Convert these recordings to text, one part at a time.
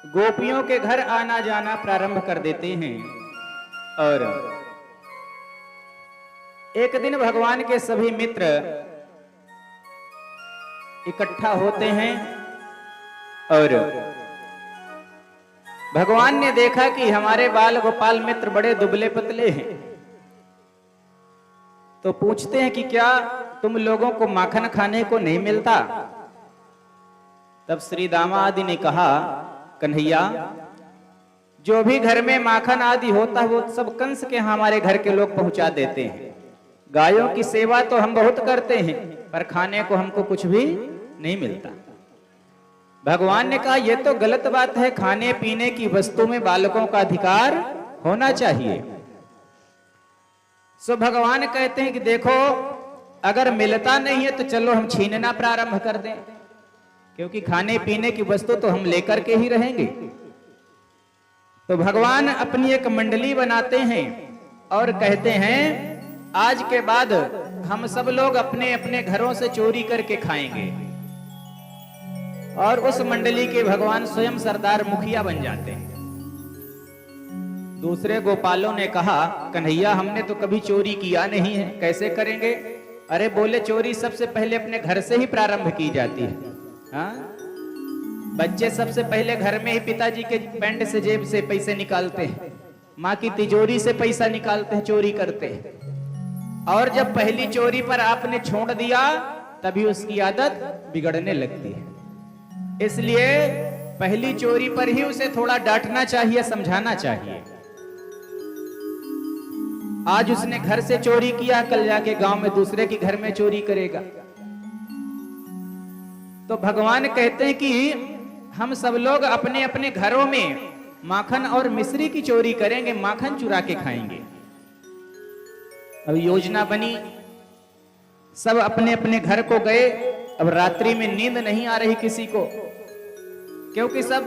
गोपियों के घर आना जाना प्रारंभ कर देते हैं। और एक दिन भगवान के सभी मित्र इकट्ठा होते हैं और भगवान ने देखा कि हमारे बाल गोपाल मित्र बड़े दुबले पतले हैं, तो पूछते हैं कि क्या तुम लोगों को माखन खाने को नहीं मिलता? तब श्री दामा आदि ने कहा, कन्हैया, जो भी घर में माखन आदि होता है वो सब कंस के हमारे घर के लोग पहुंचा देते हैं। गायों की सेवा तो हम बहुत करते हैं, पर खाने को हमको कुछ भी नहीं मिलता। भगवान ने कहा, यह तो गलत बात है, खाने पीने की वस्तु में बालकों का अधिकार होना चाहिए। सो भगवान कहते हैं कि देखो, अगर मिलता नहीं है तो चलो हम छीनना प्रारंभ कर दें, क्योंकि खाने पीने की वस्तु तो हम लेकर के ही रहेंगे। तो भगवान अपनी एक मंडली बनाते हैं और कहते हैं, आज के बाद हम सब लोग अपने अपने घरों से चोरी करके खाएंगे। और उस मंडली के भगवान स्वयं सरदार मुखिया बन जाते हैं। दूसरे गोपालों ने कहा, कन्हैया, हमने तो कभी चोरी किया नहीं है, कैसे करेंगे? अरे बोले, चोरी सबसे पहले अपने घर से ही प्रारंभ की जाती है। हाँ, बच्चे सबसे पहले घर में ही पिताजी के पैंट से जेब से पैसे निकालते हैं, माँ की तिजोरी से पैसा निकालते हैं, चोरी करते हैं। और जब पहली चोरी पर आपने छोड़ दिया तभी उसकी आदत बिगड़ने लगती है। इसलिए पहली चोरी पर ही उसे थोड़ा डांटना चाहिए, समझाना चाहिए। आज उसने घर से चोरी किया, कल जाके गांव में दूसरे के घर में चोरी करेगा। तो भगवान कहते हैं कि हम सब लोग अपने अपने घरों में माखन और मिश्री की चोरी करेंगे, माखन चुरा के खाएंगे। अब योजना बनी, सब अपने अपने घर को गए। अब रात्रि में नींद नहीं आ रही किसी को, क्योंकि सब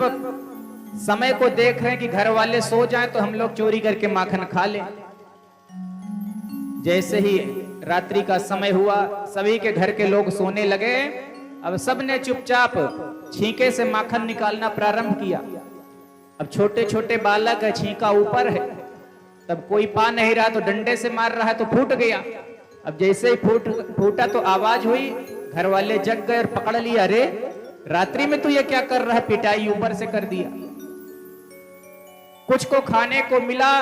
समय को देख रहे हैं कि घर वाले सो जाएं तो हम लोग चोरी करके माखन खा लें। जैसे ही रात्रि का समय हुआ, सभी के घर के लोग सोने लगे। अब सबने चुपचाप छींके से माखन निकालना प्रारंभ किया। अब छोटे छोटे बालक है, छींका ऊपर है, तब कोई पा नहीं रहा तो डंडे से मार रहा है तो फूट गया। अब जैसे ही फूटा तो आवाज हुई, घर वाले जग गए और पकड़ लिया। अरे रात्रि में तू ये क्या कर रहा है? पिटाई ऊपर से कर दिया। कुछ को खाने को मिला,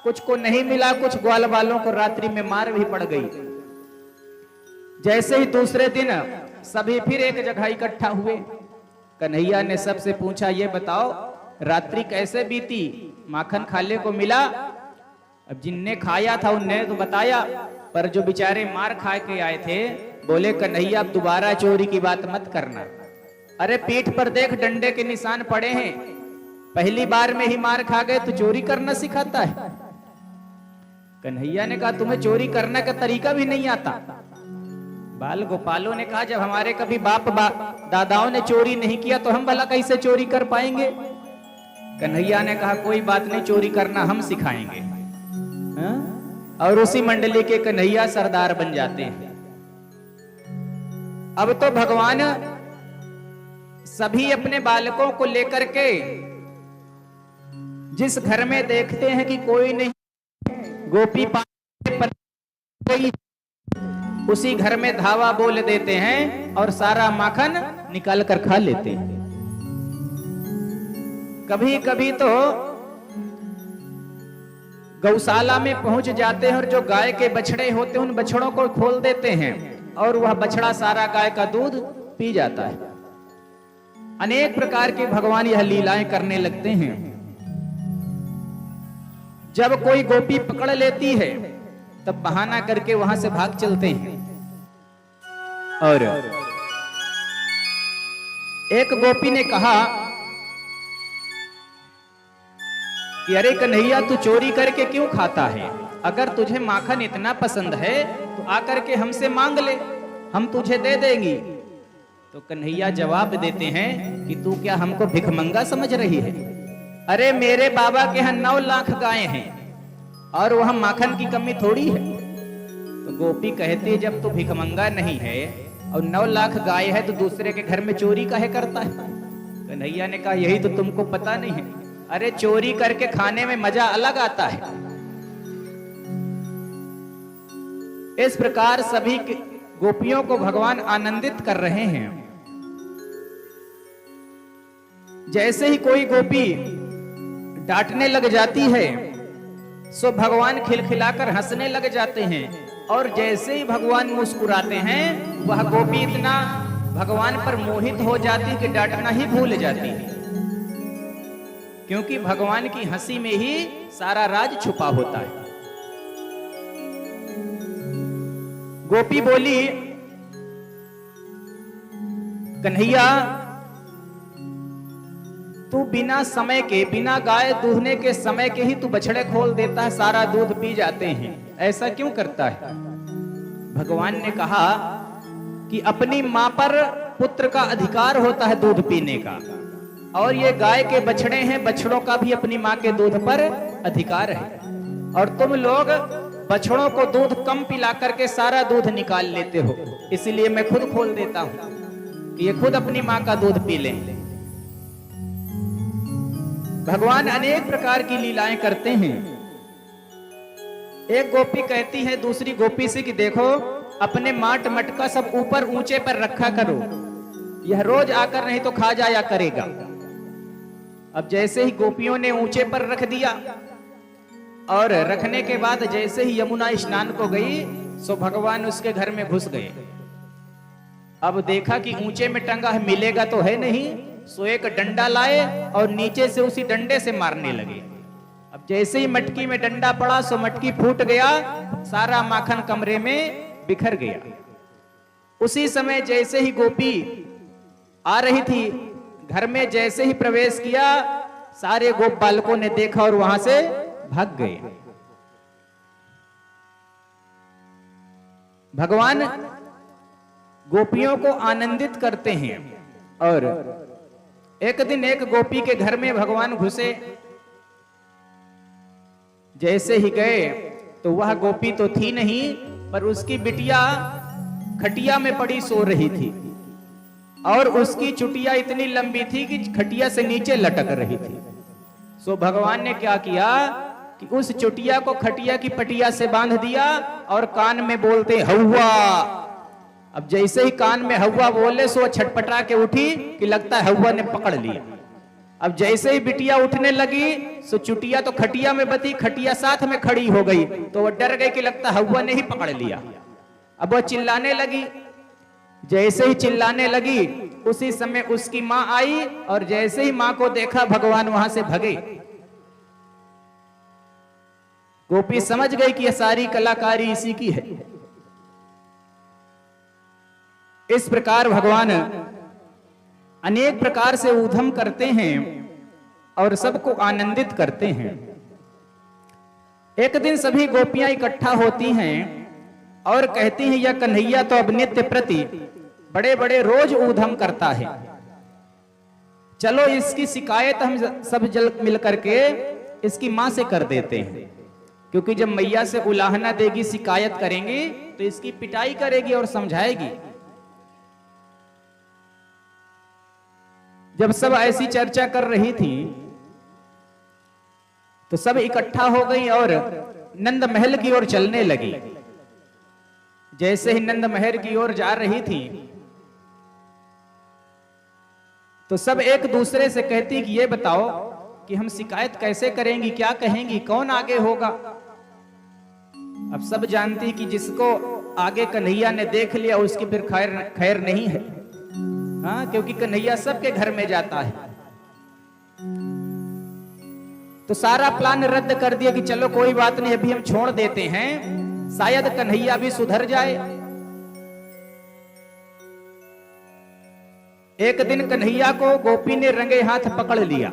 कुछ को नहीं मिला, कुछ ग्वाल वालों को रात्रि में मार भी पड़ गई। जैसे ही दूसरे दिन सभी फिर एक जगह इकट्ठा हुए। कन्हैया ने सबसे पूछा, ये बताओ रात्रि कैसे बीती? माखन खाने को मिला? अब जिनने खाया था उनने तो बताया, पर जो बेचारे मार खा के आए थे बोले, कन्हैया अब दोबारा चोरी की बात मत करना। अरे पीठ पर देख डंडे के निशान पड़े हैं, पहली बार में ही मार खा गए तो चोरी करना सिखाता है। कन्हैया ने कहा, तुम्हें चोरी करने का तरीका भी नहीं आता? बाल गोपालों ने कहा, जब हमारे कभी बाप दादाओं ने चोरी नहीं किया तो हम भला कैसे चोरी कर पाएंगे? कन्हैया ने कहा, कोई बात नहीं, चोरी करना हम सिखाएंगे। और उसी मंडली के कन्हैया सरदार बन जाते हैं। अब तो भगवान सभी अपने बालकों को लेकर के जिस घर में देखते हैं कि कोई नहीं, गोपी पानी पर गई, उसी घर में धावा बोल देते हैं और सारा माखन निकाल कर खा लेते हैं। कभी कभी तो गौशाला में पहुंच जाते हैं और जो गाय के बछड़े होते हैं उन बछड़ों को खोल देते हैं और वह बछड़ा सारा गाय का दूध पी जाता है। अनेक प्रकार के भगवान यह लीलाएं करने लगते हैं। जब कोई गोपी पकड़ लेती है तब बहाना करके वहां से भाग चलते हैं। और एक गोपी ने कहा कि अरे कन्हैया, तू चोरी करके क्यों खाता है? अगर तुझे माखन इतना पसंद है तो आकर के हमसे मांग ले, हम तुझे दे देंगी। तो कन्हैया जवाब देते हैं कि तू क्या हमको भिखमंगा समझ रही है? अरे मेरे बाबा के यहाँ 9 लाख गायें हैं और वह माखन की कमी थोड़ी है। तो गोपी कहती है, जब तू भिखमंगा नहीं है और 9 लाख गाय है तो दूसरे के घर में चोरी काहे करता है? कन्हैया ने कहा यही तो तुमको पता नहीं है, अरे चोरी करके खाने में मजा अलग आता है। इस प्रकार सभी गोपियों को भगवान आनंदित कर रहे हैं। जैसे ही कोई गोपी डांटने लग जाती है सो भगवान खिलखिलाकर हंसने लग जाते हैं, और जैसे ही भगवान मुस्कुराते हैं वह गोपी इतना भगवान पर मोहित हो जाती कि डांटना ही भूल जाती है, क्योंकि भगवान की हंसी में ही सारा राज छुपा होता है। गोपी बोली, कन्हैया तू बिना समय के, बिना गाय दूधने के समय के ही तू बछड़े खोल देता है, सारा दूध पी जाते हैं, ऐसा क्यों करता है? भगवान ने कहा कि अपनी मां पर पुत्र का अधिकार होता है दूध पीने का, और ये गाय के बछड़े हैं, बछड़ों का भी अपनी मां के दूध पर अधिकार है, और तुम लोग बछड़ों को दूध कम पिला करके सारा दूध निकाल लेते हो, इसलिए मैं खुद खोल देता हूं कि ये खुद अपनी मां का दूध पी लें। भगवान अनेक प्रकार की लीलाएं करते हैं। एक गोपी कहती है दूसरी गोपी से कि देखो अपने माट मटका सब ऊपर ऊंचे पर रखा करो, यह रोज आकर नहीं तो खा जाया करेगा। अब जैसे ही गोपियों ने ऊंचे पर रख दिया, और रखने के बाद जैसे ही यमुना स्नान को गई सो भगवान उसके घर में घुस गए। अब देखा कि ऊंचे में टंगा है, मिलेगा तो है नहीं, सो एक डंडा लाए और नीचे से उसी डंडे से मारने लगे। अब जैसे ही मटकी में डंडा पड़ा सो मटकी फूट गया, सारा माखन कमरे में बिखर गया। उसी समय जैसे ही गोपी आ रही थी घर में, जैसे ही प्रवेश किया सारे गोप बालकों ने देखा और वहां से भाग गए। भगवान गोपियों को आनंदित करते हैं, और एक दिन एक गोपी के घर में भगवान घुसे। जैसे ही गए तो वह गोपी तो थी नहीं, पर उसकी बिटिया खटिया में पड़ी सो रही थी, और उसकी चुटिया इतनी लंबी थी कि खटिया से नीचे लटक रही थी। सो भगवान ने क्या किया कि उस चुटिया को खटिया की पटिया से बांध दिया और कान में बोलते हौवा। अब जैसे ही कान में हौवा बोले सो छटपटा के उठी कि लगता है हौवा ने पकड़ लिया। अब जैसे ही बिटिया उठने लगी सो चुटिया तो खटिया में बती, खटिया साथ में खड़ी हो गई, तो वो डर गई कि लगता है हौवा ने ही पकड़ लिया। अब वो चिल्लाने लगी। जैसे ही चिल्लाने लगी उसी समय उसकी मां आई, और जैसे ही मां को देखा भगवान वहां से भगे। गोपी समझ गई कि यह सारी कलाकारी इसी की है। इस प्रकार भगवान अनेक प्रकार से ऊधम करते हैं और सबको आनंदित करते हैं। एक दिन सभी गोपियां इकट्ठा होती हैं और कहती हैं यह कन्हैया तो अब नित्य प्रति बड़े बड़े रोज ऊधम करता है, चलो इसकी शिकायत हम सब जल मिल करके इसकी मां से कर देते हैं, क्योंकि जब मैया से उलाहना देगी, शिकायत करेंगे तो इसकी पिटाई करेगी और समझाएगी। जब सब ऐसी चर्चा कर रही थी तो सब इकट्ठा हो गई और नंद महल की ओर चलने लगी। जैसे ही नंद महल की ओर जा रही थी तो सब एक दूसरे से कहती कि ये बताओ कि हम शिकायत कैसे करेंगी, क्या कहेंगी, कौन आगे होगा। अब सब जानती कि जिसको आगे कन्हैया ने देख लिया उसकी फिर खैर नहीं है। हाँ, क्योंकि कन्हैया सबके घर में जाता है। तो सारा प्लान रद्द कर दिया कि चलो कोई बात नहीं, अभी हम छोड़ देते हैं, शायद कन्हैया भी सुधर जाए। एक दिन कन्हैया को गोपी ने रंगे हाथ पकड़ लिया